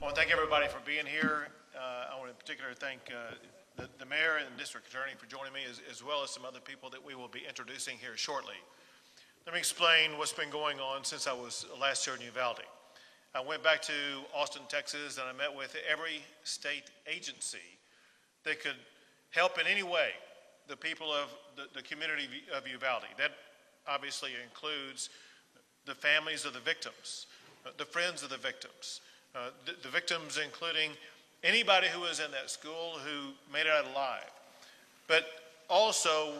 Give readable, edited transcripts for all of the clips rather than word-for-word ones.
I want to thank everybody for being here. I want to in particular thank the mayor and the district attorney for joining me, as well as some other people that we will be introducing here shortly. Let me explain what's been going on since I was last here in Uvalde. I went back to Austin, Texas, and I met with every state agency that could help in any way the people of the community of Uvalde. That obviously includes the families of the victims, the friends of the victims, the victims including anybody who was in that school who made it out alive, but also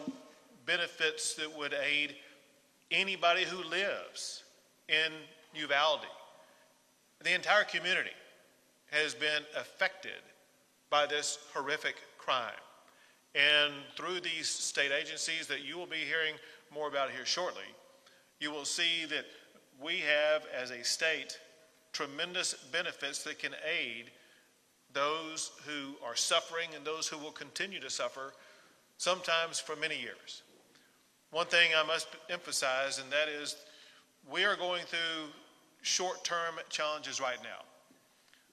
benefits that would aid anybody who lives in Uvalde. The entire community has been affected by this horrific crime. And through these state agencies that you will be hearing more about here shortly, you will see that we have, as a state, tremendous benefits that can aid those who are suffering and those who will continue to suffer, sometimes for many years. One thing I must emphasize, and that is we are going through short-term challenges right now.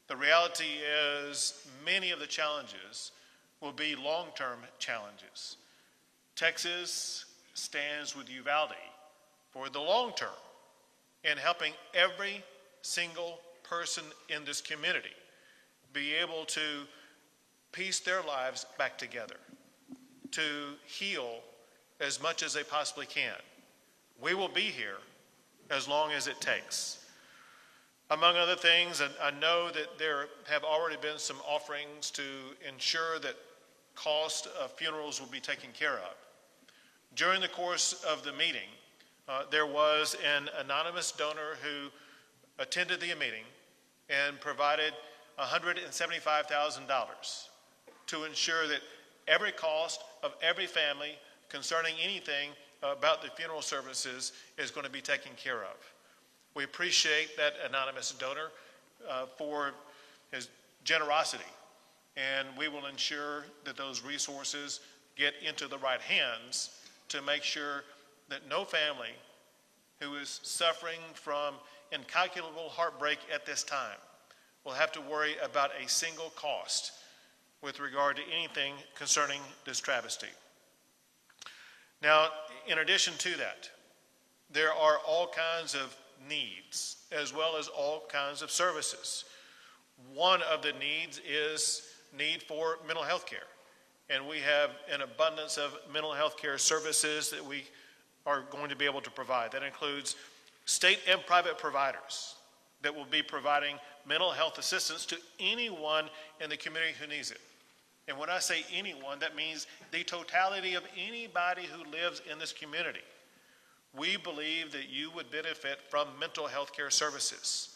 The reality is many of the challenges will be long-term challenges. Texas stands with Uvalde for the long term in helping every single person in this community be able to piece their lives back together, to heal as much as they possibly can. We will be here as long as it takes. Among other things, I know that there have already been some offerings to ensure that cost of funerals will be taken care of. During the course of the meeting, there was an anonymous donor who attended the meeting and provided $175,000 to ensure that every cost of every family concerning anything about the funeral services is going to be taken care of. We appreciate that anonymous donor for his generosity, and we will ensure that those resources get into the right hands to make sure that no family who is suffering from incalculable heartbreak at this time will have to worry about a single cost with regard to anything concerning this travesty. Now, in addition to that, there are all kinds of needs as well as all kinds of services. One of the needs is need for mental health care. And we have an abundance of mental health care services that we are going to be able to provide. That includes state and private providers that will be providing mental health assistance to anyone in the community who needs it. And when I say anyone, that means the totality of anybody who lives in this community. We believe that you would benefit from mental health care services.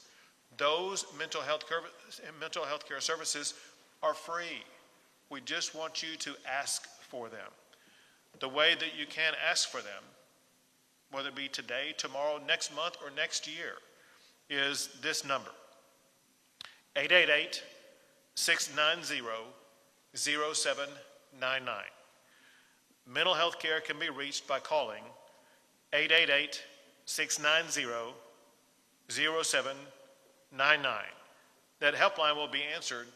Those mental health care services are free. We just want you to ask for them. The way that you can ask for them, whether it be today, tomorrow, next month, or next year, is this number: 888-690-0799. Mental health care can be reached by calling 888-690-0799. That helpline will be answered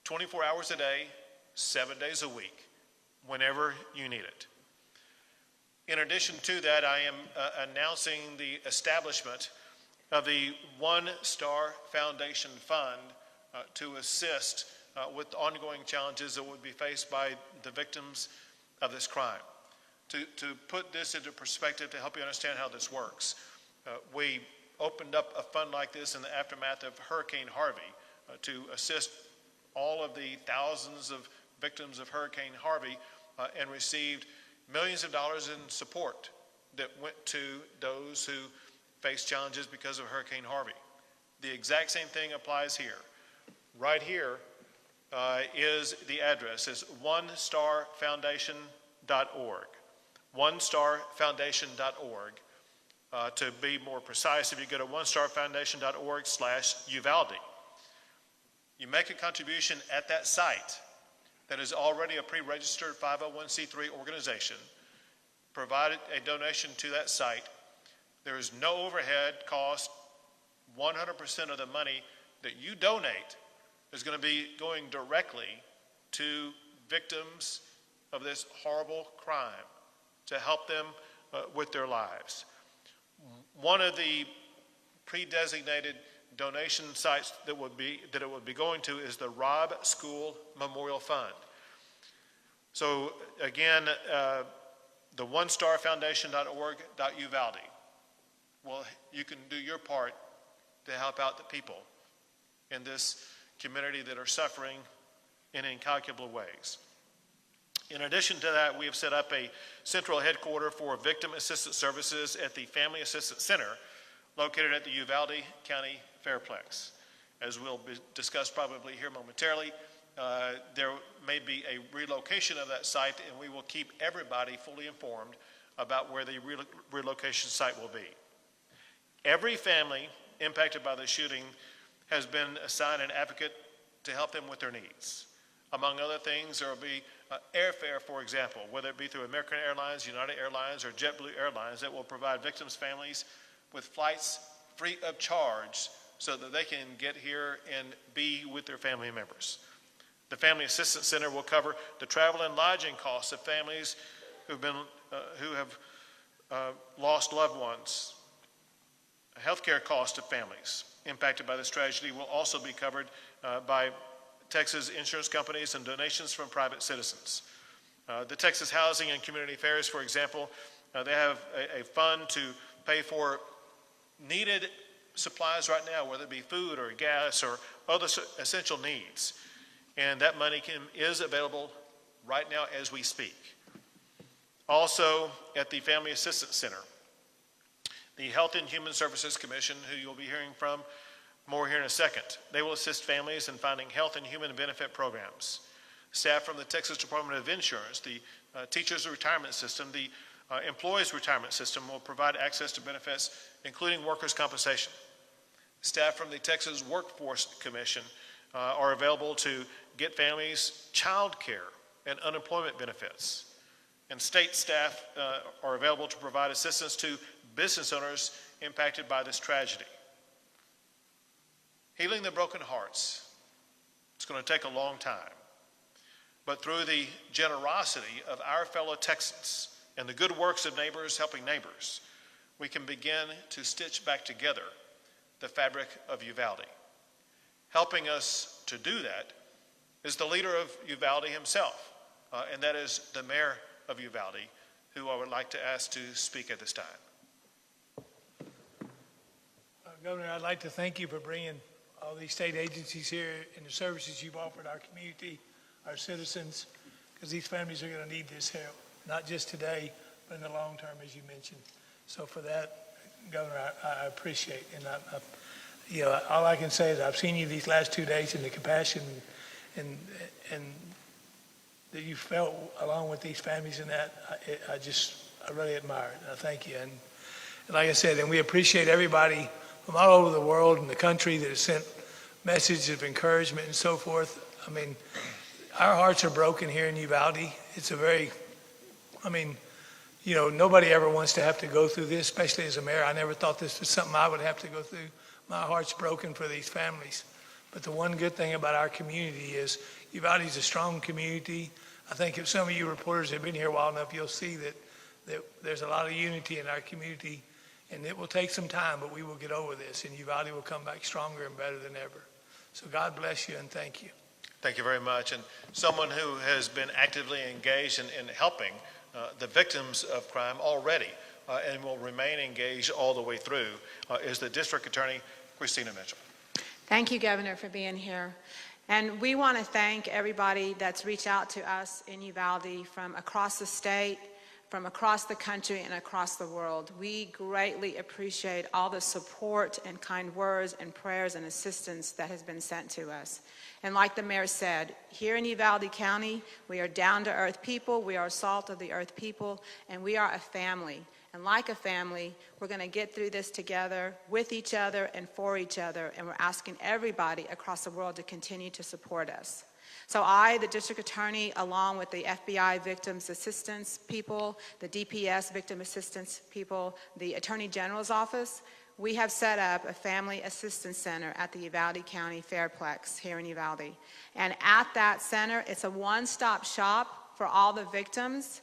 24 hours a day, 7 days a week, whenever you need it. In addition to that, I am announcing the establishment of the One Star Foundation Fund to assist with ongoing challenges that would be faced by the victims of this crime. To put this into perspective, to help you understand how this works, we opened up a fund like this in the aftermath of Hurricane Harvey to assist all of the thousands of victims of Hurricane Harvey and received millions of dollars in support that went to those who faced challenges because of Hurricane Harvey. The exact same thing applies here. Right here is the address. It's onestarfoundation.org. onestarfoundation.org. To be more precise, if you go to onestarfoundation.org/Uvalde, you make a contribution at that site that is already a pre-registered 501c3 organization, provide a donation to that site. There is no overhead cost. 100% of the money that you donate is going to be going directly to victims of this horrible crime to help them with their lives. One of the pre-designated donation sites that it would be going to is the Robb School Memorial Fund. So again, the onestarfoundation.org.Uvalde. Well, you can do your part to help out the people in this community that are suffering in incalculable ways. In addition to that, we have set up a central headquarter for victim assistance services at the Family Assistance Center located at the Uvalde County Fairplex. As we'll discuss probably here momentarily, there may be a relocation of that site, and we will keep everybody fully informed about where the relocation site will be. Every family impacted by the shooting has been assigned an advocate to help them with their needs. Among other things, there will be airfare, for example, whether it be through American Airlines, United Airlines, or JetBlue Airlines, that will provide victims' families with flights free of charge so that they can get here and be with their family members. The Family Assistance Center will cover the travel and lodging costs of families who have lost loved ones. Healthcare costs of families impacted by this tragedy will also be covered by Texas insurance companies and donations from private citizens. The Texas Housing and Community Affairs, for example, they have a fund to pay for needed supplies right now, whether it be food or gas or other essential needs. And that money is available right now as we speak. Also, at the Family Assistance Center, the Health and Human Services Commission, who you'll be hearing from more here in a second, they will assist families in finding health and human benefit programs. Staff from the Texas Department of Insurance, the Teachers Retirement System, the Employees Retirement System will provide access to benefits, including workers' compensation. Staff from the Texas Workforce Commission are available to get families child care and unemployment benefits. And state staff are available to provide assistance to business owners impacted by this tragedy. Healing the broken hearts, it's going to take a long time. But through the generosity of our fellow Texans and the good works of neighbors helping neighbors, we can begin to stitch back together the fabric of Uvalde. Helping us to do that is the leader of Uvalde himself, and that is the mayor of Uvalde, who I would like to ask to speak at this time. Governor, I'd like to thank you for bringing all these state agencies here and the services you've offered our community, our citizens, because these families are going to need this help, not just today, but in the long term, as you mentioned. So for that, Governor, I appreciate it. And all I can say is I've seen you these last 2 days and the compassion and that you felt along with these families, and that I really admire it. I thank you. And like I said, and we appreciate everybody from all over the world and the country that has sent messages of encouragement and so forth. I mean, our hearts are broken here in Uvalde. It's nobody ever wants to have to go through this, especially as a mayor. I never thought this was something I would have to go through. My heart's broken for these families. But the one good thing about our community is Uvalde is a strong community. I think if some of you reporters have been here a while enough, you'll see that there's a lot of unity in our community. And it will take some time, but we will get over this, and Uvalde will come back stronger and better than ever. So God bless you, and thank you. Thank you very much. And someone who has been actively engaged in helping the victims of crime already and will remain engaged all the way through is the District Attorney, Christina Mitchell. Thank you, Governor, for being here. And we want to thank everybody that's reached out to us in Uvalde from across the state, from across the country, and across the world. We greatly appreciate all the support and kind words and prayers and assistance that has been sent to us. And like the mayor said, here in Uvalde County, we are down-to-earth people, we are salt of the earth people, and we are a family. And like a family, we're going to get through this together with each other and for each other, and we're asking everybody across the world to continue to support us. So I, the district attorney, along with the FBI victims assistance people, the DPS victim assistance people, the Attorney General's office, we have set up a family assistance center at the Uvalde County Fairplex here in Uvalde. And at that center, it's a one-stop shop for all the victims.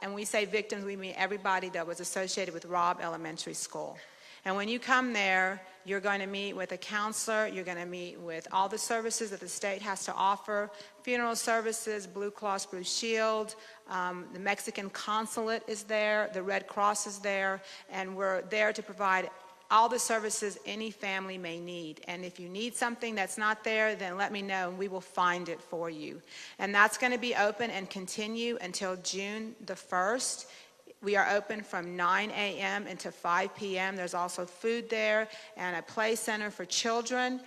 And we say victims, we mean everybody that was associated with Robb Elementary School. And when you come there, you're going to meet with a counselor, you're going to meet with all the services that the state has to offer, funeral services, Blue Cross Blue Shield, the Mexican consulate is there, the Red Cross is there, and we're there to provide all the services any family may need. And if you need something that's not there, then let me know and we will find it for you. And that's going to be open and continue until June the 1st. We are open from 9 a.m. until 5 p.m. There's also food there and a play center for children.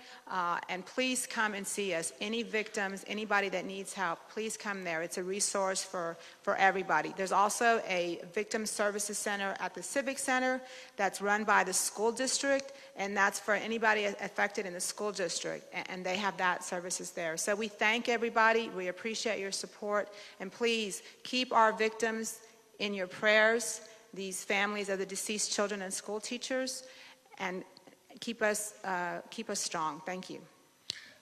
And please come and see us. Any victims, anybody that needs help, please come there. It's a resource for everybody. There's also a victim services center at the Civic Center that's run by the school district, and that's for anybody affected in the school district, and they have that services there. So we thank everybody. We appreciate your support, and please keep our victims in your prayers, these families of the deceased children and school teachers, and keep us strong. Thank you.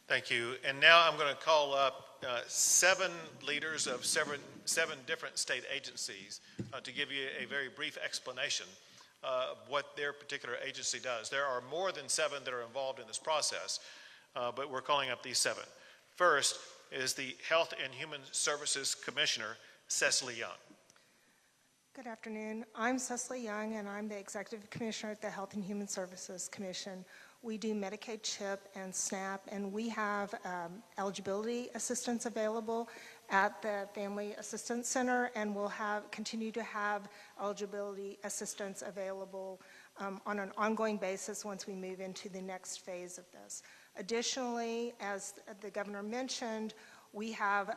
Thank you. And now I'm going to call up 7 leaders of seven different state agencies to give you a very brief explanation of what their particular agency does. There are more than 7 that are involved in this process, but we're calling up these 7. First is the Health and Human Services Commissioner, Cecily Young. Good afternoon. I'm Cecily Young, and I'm the Executive Commissioner at the Health and Human Services Commission. We do Medicaid, CHIP, and SNAP, and we have eligibility assistance available at the Family Assistance Center, and we'll continue to have eligibility assistance available on an ongoing basis once we move into the next phase of this. Additionally, as the governor mentioned, we have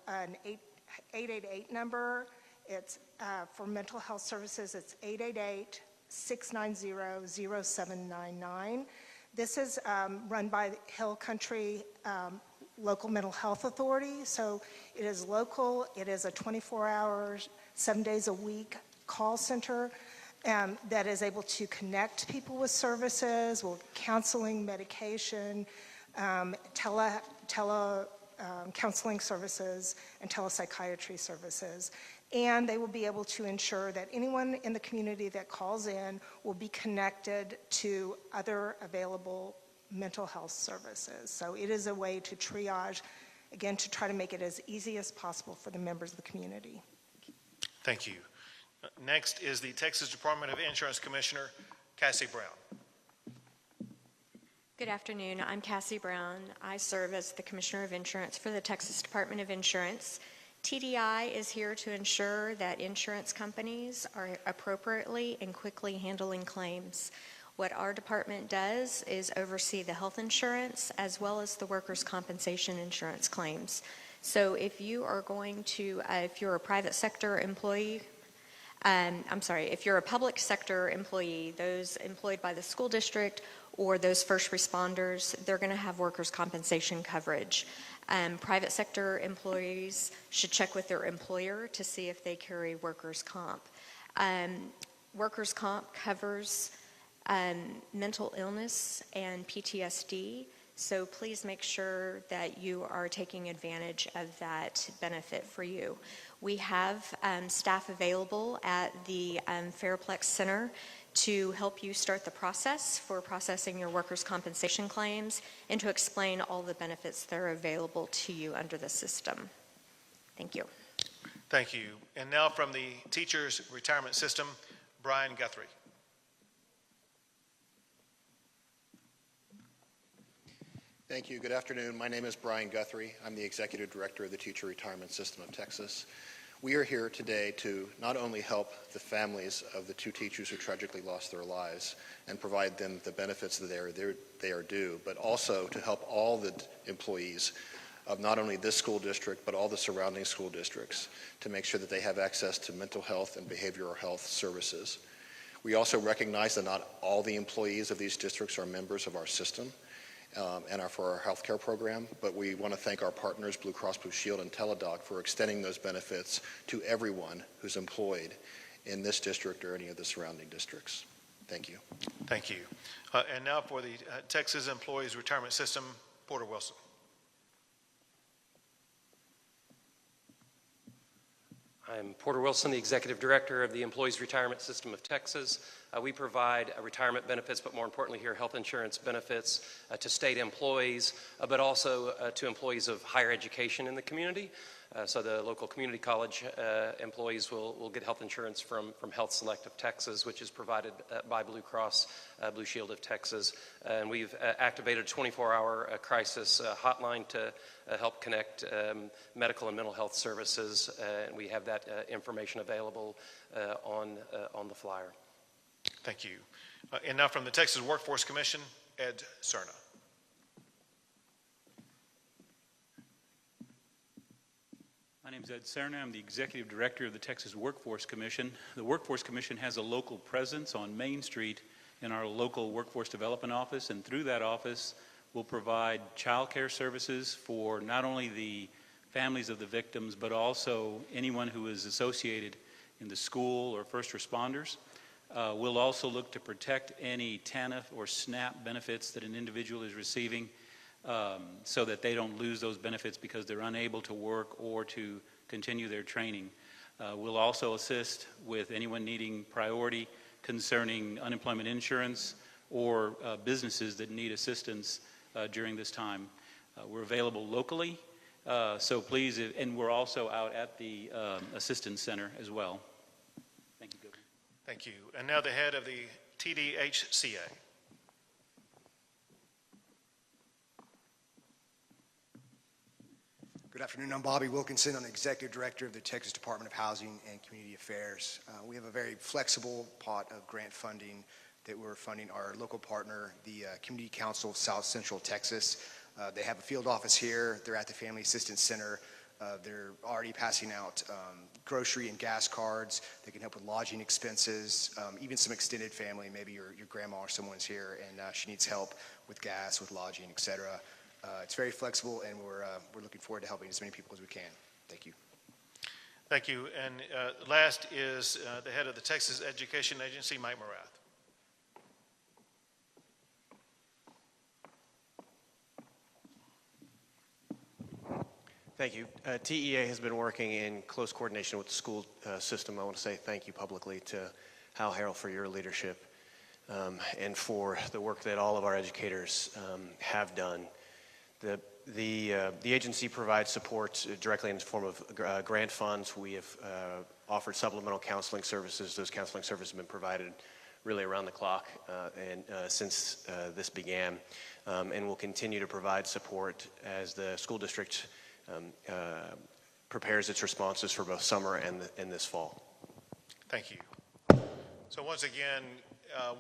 an 888 number. It's for mental health services. It's 888-690-0799. This is run by Hill Country Local Mental Health Authority. So it is local. It is a 24-hour, 7 days a week call center that is able to connect people with services, with counseling, medication, counseling services, and telepsychiatry services. And they will be able to ensure that anyone in the community that calls in will be connected to other available mental health services. So it is a way to triage, again, to try to make it as easy as possible for the members of the community. Thank you. Next is the Texas Department of Insurance Commissioner, Cassie Brown. Good afternoon. I'm Cassie Brown. I serve as the Commissioner of Insurance for the Texas Department of Insurance. TDI is here to ensure that insurance companies are appropriately and quickly handling claims. What our department does is oversee the health insurance as well as the workers' compensation insurance claims. So if you are going to, if you're a private sector employee, if you're a public sector employee, those employed by the school district or those first responders, they're going to have workers' compensation coverage. Private sector employees should check with their employer to see if they carry workers' comp. Workers' comp covers mental illness and PTSD, so please make sure that you are taking advantage of that benefit for you. We have staff available at the Fairplex Center to help you start the process for processing your workers' compensation claims and to explain all the benefits that are available to you under the system. Thank you. Thank you. And now from the Teachers Retirement System, Brian Guthrie. Thank you. Good afternoon. My name is Brian Guthrie. I'm the Executive Director of the Teacher Retirement System of Texas. We are here today to not only help the families of the 2 teachers who tragically lost their lives and provide them the benefits that they are due, but also to help all the employees of not only this school district, but all the surrounding school districts to make sure that they have access to mental health and behavioral health services. We also recognize that not all the employees of these districts are members of our system and are for our healthcare program, but we want to thank our partners, Blue Cross Blue Shield and Teladoc, for extending those benefits to everyone who's employed in this district or any of the surrounding districts. Thank you. Thank you. And now for the Texas Employees Retirement System, Porter Wilson. I'm Porter Wilson, the Executive Director of the Employees Retirement System of Texas. We provide retirement benefits, but more importantly here, health insurance benefits to state employees, but also to employees of higher education in the community. So the local community college employees will get health insurance from Health Select of Texas, which is provided by Blue Cross Blue Shield of Texas. And we've activated a 24-hour crisis hotline to help connect medical and mental health services, and we have that information available on the flyer. Thank you. And now from the Texas Workforce Commission, Ed Cerna. My name is Ed Cerna. I'm the Executive Director of the Texas Workforce Commission. The Workforce Commission has a local presence on Main Street in our local Workforce Development Office, and through that office we'll provide child care services for not only the families of the victims, but also anyone who is associated in the school or first responders. We'll also look to protect any TANF or SNAP benefits that an individual is receiving, so that they don't lose those benefits because they're unable to work or to continue their training. We'll also assist with anyone needing priority concerning unemployment insurance or businesses that need assistance during this time. We're available locally, so please, and we're also out at the Assistance Center as well. Thank you, Governor. Thank you. And now the head of the TDHCA. Good afternoon. I'm Bobby Wilkinson. I'm the Executive Director of the Texas Department of Housing and Community Affairs. We have a very flexible pot of grant funding that we're funding our local partner, the Community Council of South Central Texas. They have a field office here. They're at the Family Assistance Center. They're already passing out grocery and gas cards. They can help with lodging expenses, even some extended family. Maybe your grandma or someone's here and she needs help with gas, with lodging, etc. It's very flexible, and we're looking forward to helping as many people as we can. Thank you. Thank you. And last is the head of the Texas Education Agency, Mike Morath. Thank you. TEA has been working in close coordination with the school system. I want to say thank you publicly to Hal Harrell for your leadership and for the work that all of our educators have done. The agency provides support directly in the form of grant funds. We have offered supplemental counseling services. Those counseling services have been provided really around the clock and since this began, and we'll continue to provide support as the school district prepares its responses for both summer and this fall. Thank you. So once again,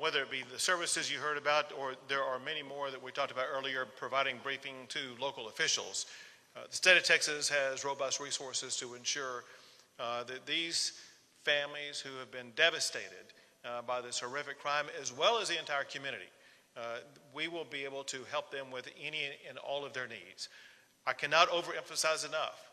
whether it be the services you heard about, or there are many more that we talked about earlier, providing briefing to local officials. The state of Texas has robust resources to ensure that these families who have been devastated by this horrific crime, as well as the entire community, we will be able to help them with any and all of their needs. I cannot overemphasize enough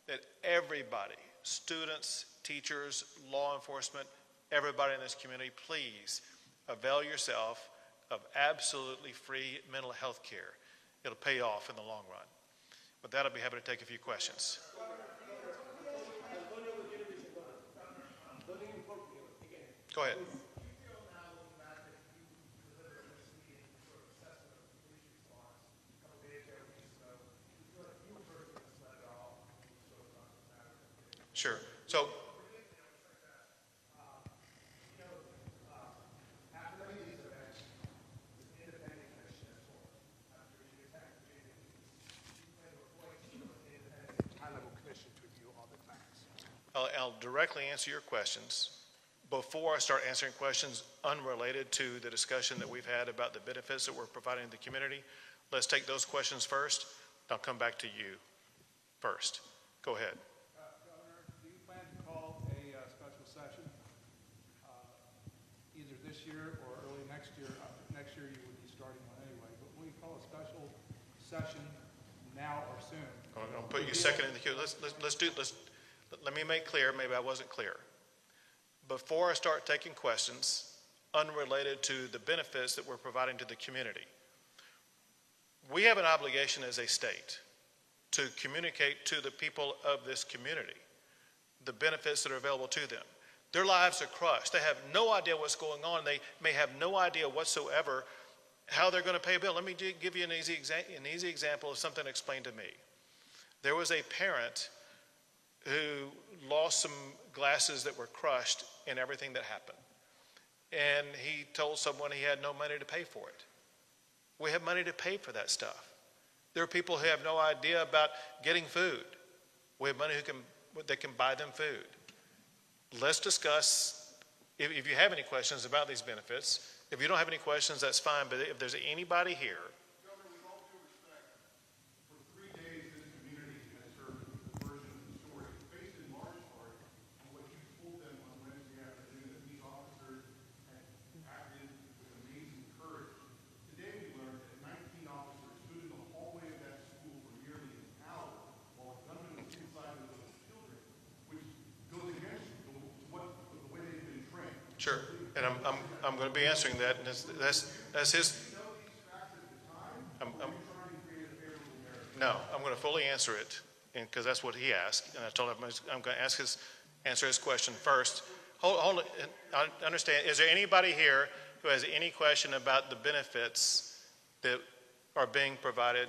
that everybody, students, teachers, law enforcement, everybody in this community, please avail yourself of absolutely free mental health care. It'll pay off in the long run. With that, I'll be happy to take a few questions. Go ahead. Sure. So, I'll directly answer your questions. Before I start answering questions unrelated to the discussion that we've had about the benefits that we're providing to the community, let's take those questions first. I'll come back to you first. Go ahead. Governor, do you plan to call a special session either this year or early next year? Next year you would be starting one anyway, but will you call a special session now or soon? I'll put you second in the queue. Let me make clear, maybe I wasn't clear. Before I start taking questions, unrelated to the benefits that we're providing to the community. We have an obligation as a state to communicate to the people of this community the benefits that are available to them. Their lives are crushed. They have no idea what's going on. They may have no idea whatsoever how they're going to pay a bill. Let me give you an easy example of something explained to me. There was a parent who lost some glasses that were crushed in everything that happened. And he told someone he had no money to pay for it. We have money to pay for that stuff. There are people who have no idea about getting food. We have money that can buy them food. Let's discuss, if you have any questions about these benefits. If you don't have any questions, that's fine, but if there's anybody here. Governor, with all due respect, for 3 days this community has heard the version of the story, based in large part on what you told them on Wednesday afternoon, that these officers had acted with amazing courage. Today we learned that 19 officers stood in the hallway of that school for nearly an hour while a gunman was inside with those children, which goes against the way they've been trained. Sure, and I'm going to be answering that, and that's his. No, I'm going to fully answer it, because that's what he asked, and I told him I'm going to answer his question first. Hold it. I understand. Is there anybody here who has any question about the benefits that are being provided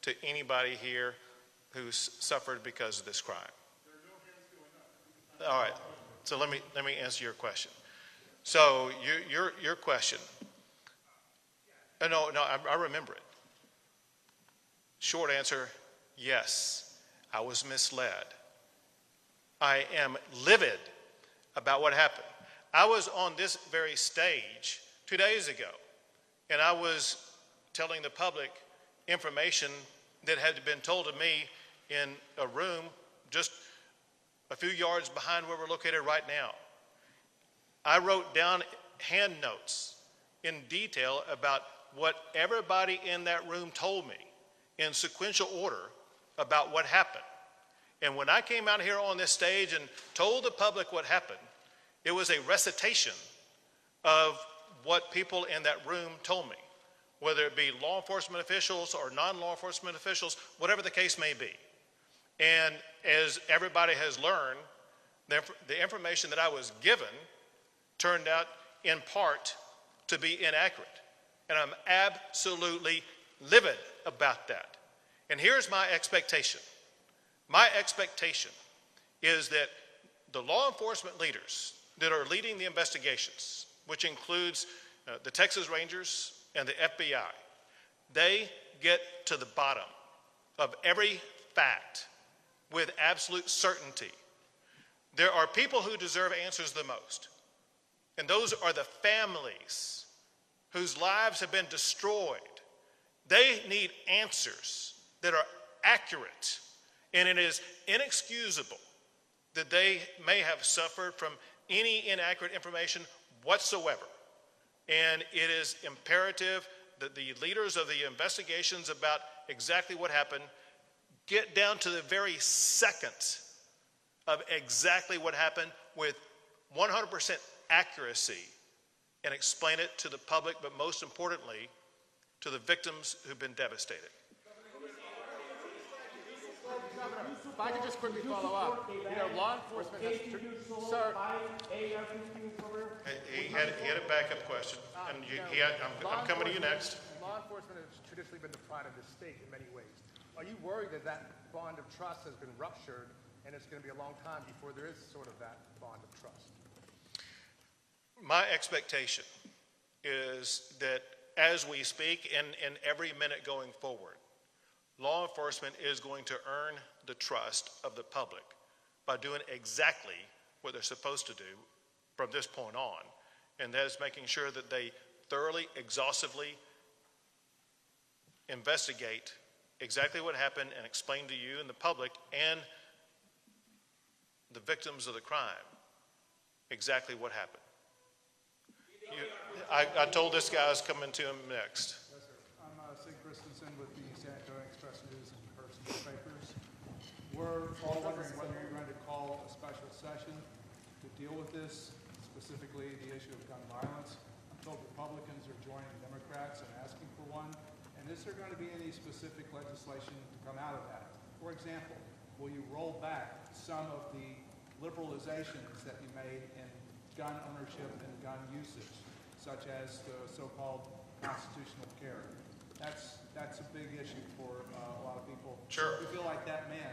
to anybody here who's suffered because of this crime? All right. So let me answer your question. So your question. No, I remember it. Short answer, yes, I was misled. I am livid about what happened. I was on this very stage 2 days ago, and I was telling the public information that had been told to me in a room just a few yards behind where we're located right now. I wrote down hand notes in detail about what everybody in that room told me in sequential order about what happened. And when I came out here on this stage and told the public what happened, it was a recitation of what people in that room told me, whether it be law enforcement officials or non-law enforcement officials, whatever the case may be. And as everybody has learned, the information that I was given turned out in part to be inaccurate. And I'm absolutely livid about that. And here's my expectation. My expectation is that the law enforcement leaders that are leading the investigations, which includes the Texas Rangers and the FBI, they get to the bottom of every fact with absolute certainty. There are people who deserve answers the most, and those are the families whose lives have been destroyed. They need answers that are accurate, and it is inexcusable that they may have suffered from any inaccurate information whatsoever. And it is imperative that the leaders of the investigations about exactly what happened get down to the very second of exactly what happened with 100% accuracy and explain it to the public, but most importantly, to the victims who've been devastated. Governor, if I could just quickly follow up. You know, law enforcement has... Sir... He had a backup question, and I'm coming to you next. Law enforcement has traditionally been the pride of the state in many ways. Are you worried that that bond of trust has been ruptured, and it's going to be a long time before there is sort of that bond of trust? My expectation is that as we speak and every minute going forward, law enforcement is going to earn the trust of the public by doing exactly what they're supposed to do from this point on, and that is making sure that they thoroughly, exhaustively investigate exactly what happened and explain to you and the public and the victims of the crime exactly what happened. I told this guy I was coming to him next. Yes, sir. I'm Sig Christensen with the San Antonio Express News and Hearst newspapers. We're all wondering whether you're going to call a special session to deal with this, specifically the issue of gun violence. told Republicans are joining Democrats and asking for one. And is there going to be any specific legislation to come out of that? For example, will you roll back some of the liberalizations that you made in gun ownership and gun usage, such as the so-called constitutional carry? That's a big issue for a lot of people. Sure. We feel like that man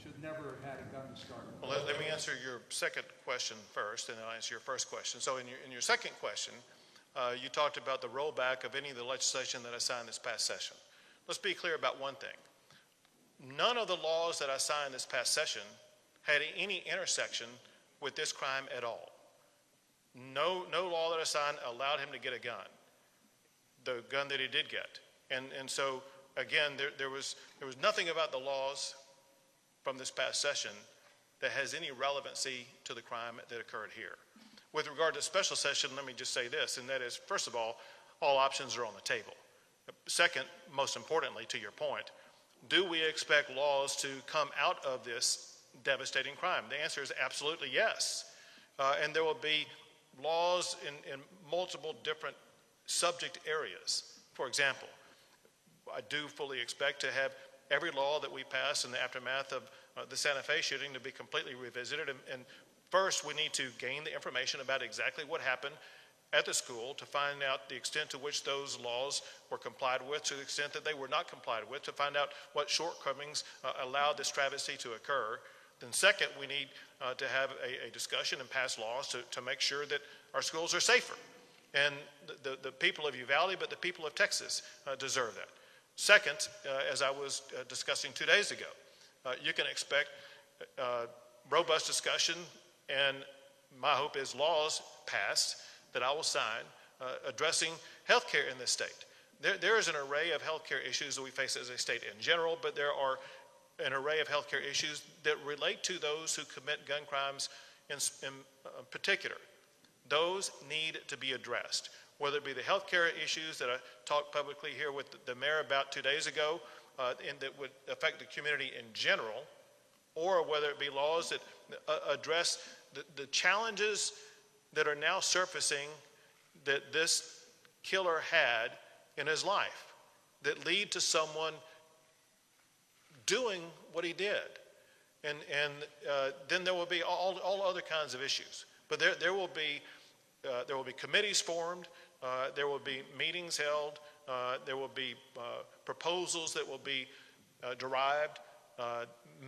should never have had a gun to start with. Well, let me answer your second question first, and then I'll answer your first question. So in your second question, you talked about the rollback of any of the legislation that I signed this past session. Let's be clear about one thing. None of the laws that I signed this past session had any intersection with this crime at all. No law that I signed allowed him to get a gun, the gun that he did get. And so, again, there was nothing about the laws from this past session that has any relevancy to the crime that occurred here. With regard to the special session, let me just say this, and that is, first of all options are on the table. Second, most importantly, to your point, do we expect laws to come out of this devastating crime? The answer is absolutely yes. And there will be laws in multiple different subject areas. For example, I do fully expect to have every law that we pass in the aftermath of the Santa Fe shooting to be completely revisited. And first, we need to gain the information about exactly what happened at the school to find out the extent to which those laws were complied with, to the extent that they were not complied with, to find out what shortcomings allowed this travesty to occur. Then second, we need to have a discussion and pass laws to make sure that our schools are safer. And the people of Uvalde, but the people of Texas deserve that. Second, as I was discussing 2 days ago, you can expect robust discussion, and my hope is laws passed that I will sign addressing health care in this state. There is an array of health care issues that we face as a state in general, but there are an array of health care issues that relate to those who commit gun crimes in particular. Those need to be addressed, whether it be the health care issues that I talked publicly here with the mayor about 2 days ago, and that would affect the community in general, or whether it be laws that address the challenges that are now surfacing that this killer had in his life that lead to someone doing what he did. And then there will be all other kinds of issues. But there will be committees formed, there will be meetings held, there will be proposals that will be derived,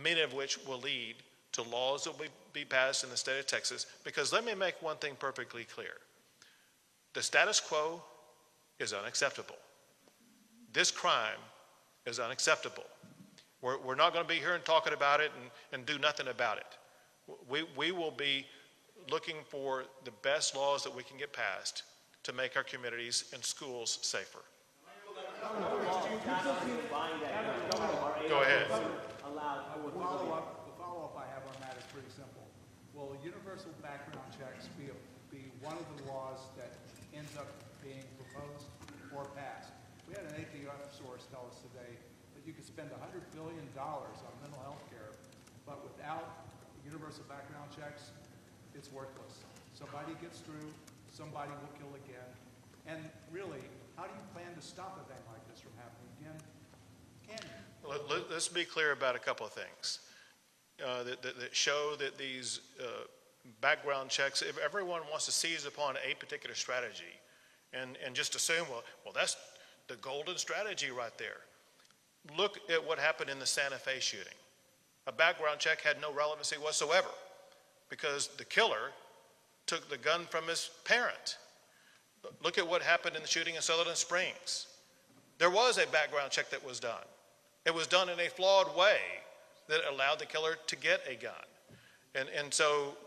many of which will lead to laws that will be passed in the state of Texas. Because let me make one thing perfectly clear. The status quo is unacceptable. This crime is unacceptable. We're not going to be here and talking about it and do nothing about it. We will be looking for the best laws that we can get passed to make our communities and schools safer. Go ahead. The follow-up I have on that is pretty simple. Will universal background checks be one of the laws that ends up being proposed or passed? We had an ATF source tell us today that you could spend $100 billion on mental health care, but without universal background checks, it's worthless. Somebody gets through, somebody will kill again. And really, how do you plan to stop a thing like this from happening again? Can you? Let's be clear about a couple of things that show that these background checks, if everyone wants to seize upon a particular strategy and just assume, well, that's the golden strategy right there. Look at what happened in the Santa Fe shooting. A background check had no relevancy whatsoever because the killer took the gun from his parent. Look at what happened in the shooting in Sutherland Springs. There was a background check that was done. It was done in a flawed way that allowed the killer to get a gun. And so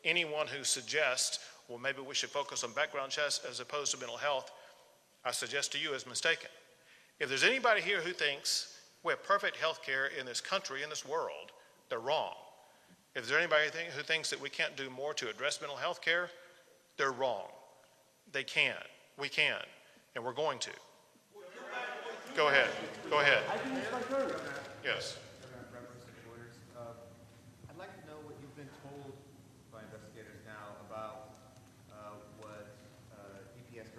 anyone who suggests, well, maybe we should focus on background checks as opposed to mental health, I suggest to you is mistaken. If there's anybody here who thinks we have perfect health care in this country, in this world, they're wrong. If there's anybody who thinks that we can't do more to address mental health care, they're wrong. They can. We can. And we're going to. Go ahead. Go ahead. Yes. I'd like to know what you've been told by investigators now about what EPS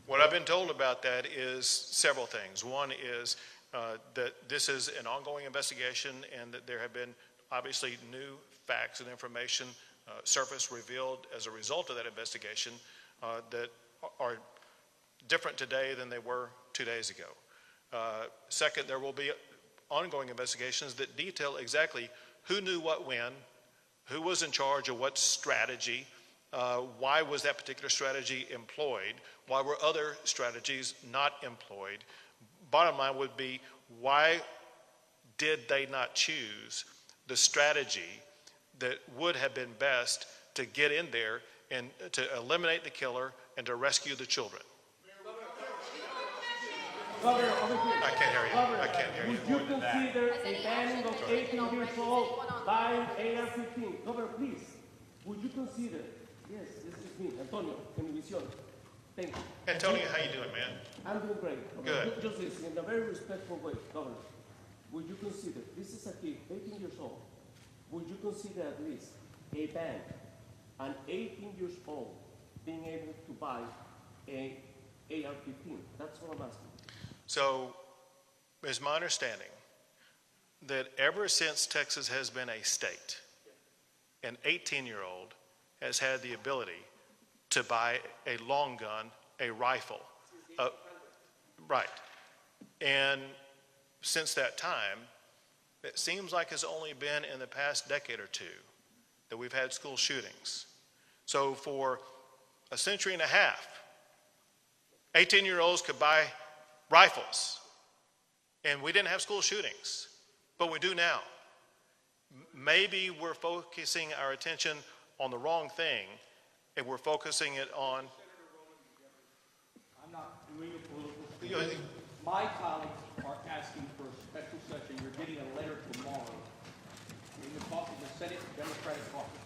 What I've been told about that is several things. One is that this is an ongoing investigation and that there have been obviously new facts and information surfaced, revealed as a result of that investigation that are different today than they were 2 days ago. Second, there will be ongoing investigations that detail exactly who knew what when, who was in charge of what strategy, why was that particular strategy employed, why were other strategies not employed. Bottom line would be, why did they not choose the strategy that would have been best to get in there and to eliminate the killer and to rescue the children? Governor, I can't hear you. Governor, I can't hear you. would you consider a banning of 18 years old buying AR-15? Governor, please, would you consider? Yes, this is me, Antonio, Univision. Thank you. Antonio, how you doing, man? I'm doing great. Good. Just listen, in a very respectful way, Governor. Would you consider, this is a kid, 18 years old, would you consider at least a ban on 18 years old being able to buy a AR-15? That's what I'm asking. So, it's my understanding that ever since Texas has been a state, an 18-year-old has had the ability to buy a long gun, a rifle. Right. And since that time, it seems like it's only been in the past decade or two that we've had school shootings. So for a century and a half, 18-year-olds could buy rifles, and we didn't have school shootings, but we do now. Maybe we're focusing our attention on the wrong thing, and we're focusing it on... I'm not doing a political statement. My colleagues are asking for a special session. You're getting a letter tomorrow. In the talk of the Senate Democratic Caucus,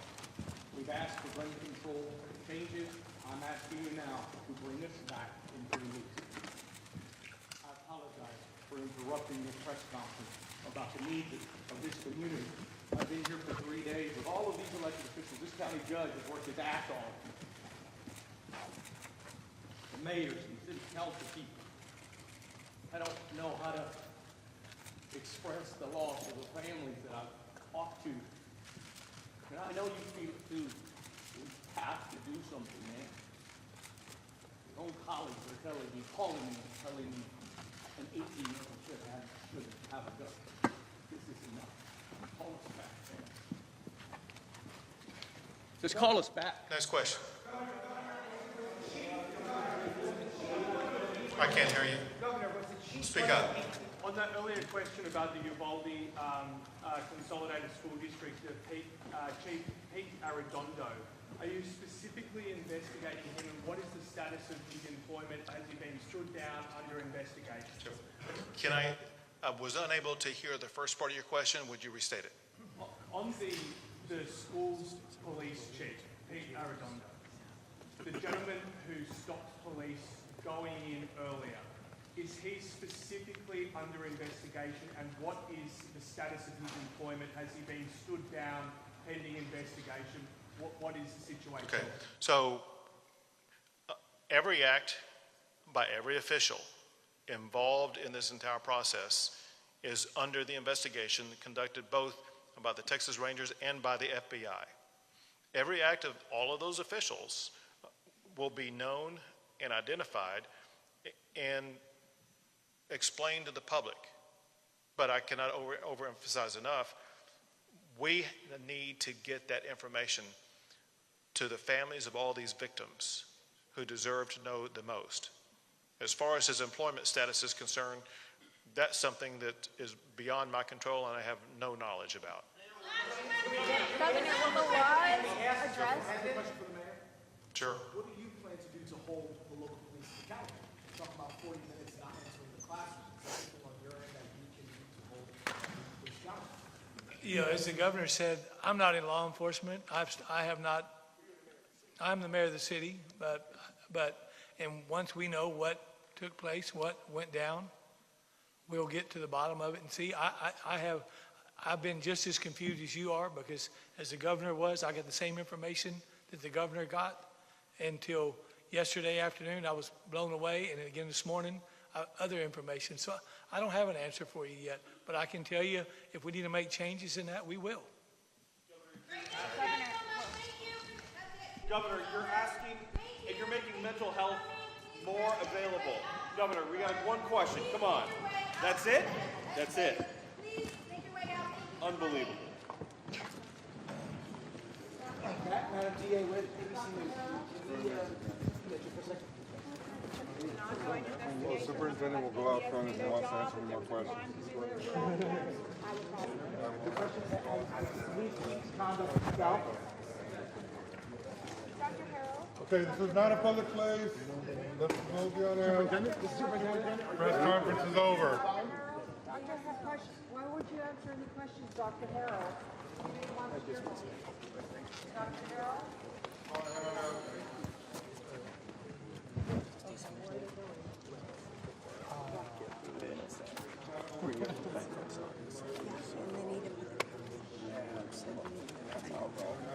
we've asked for gun control changes. I'm asking you now to bring this back in 3 weeks. I apologize for interrupting your press conference about the needs of this community. I've been here for 3 days with all of these elected officials. This county judge has worked his ass off. The mayors and city council people. I don't know how to express the loss of the families that I've talked to. And I know you feel it too. We have to do something, man. Your own colleagues are telling me, calling me, telling me an 18-year-old should have a gun. This is enough. Call us back, man. Just call us back. Next question. I can't hear you. Governor, was the chief Speak up. on that earlier question about the Uvalde Consolidated School District, Chief Pete Arredondo, are you specifically investigating him, and what is the status of his employment? Has he been stood down under investigation? Can I was unable to hear the first part of your question. Would you restate it? On the school's police chief, Pete Arredondo, the gentleman who stopped police going in earlier, is he specifically under investigation, and what is the status of his employment? Has he been stood down pending investigation? What is the situation? Okay. So every act by every official involved in this entire process is under the investigation conducted both by the Texas Rangers and by the FBI. Every act of all of those officials will be known and identified and explained to the public. But I cannot overemphasize enough, we need to get that information to the families of all these victims who deserve to know the most. As far as his employment status is concerned, that's something that is beyond my control and I have no knowledge about. Governor, will the laws address? Sure. What do you plan to do to hold the local police accountable? Talk about 40 minutes not answering the classroom. Is there anything on your end that you can do to hold the police accountable? You know, as the governor said, I'm not in law enforcement. I have not. I'm the mayor of the city, and once we know what took place, what went down, we'll get to the bottom of it and see. I've been just as confused as you are, because as the governor was, I got the same information that the governor got until yesterday afternoon, I was blown away, and again this morning, other information. So I don't have an answer for you yet, but I can tell you, if we need to make changes in that, we will. Governor, you're asking, and you're making mental health more available. Governor, we got one question. Come on. That's it? That's it. Unbelievable. Madam DA, with ABC News. Well, superintendent will go out front if he wants to answer more questions. The question is conduct itself. Dr. Harrell? Okay, this is not a public place. Let's move the other. Press conference is over. Why would you answer any questions, Dr. Harrell? Dr. Harrell?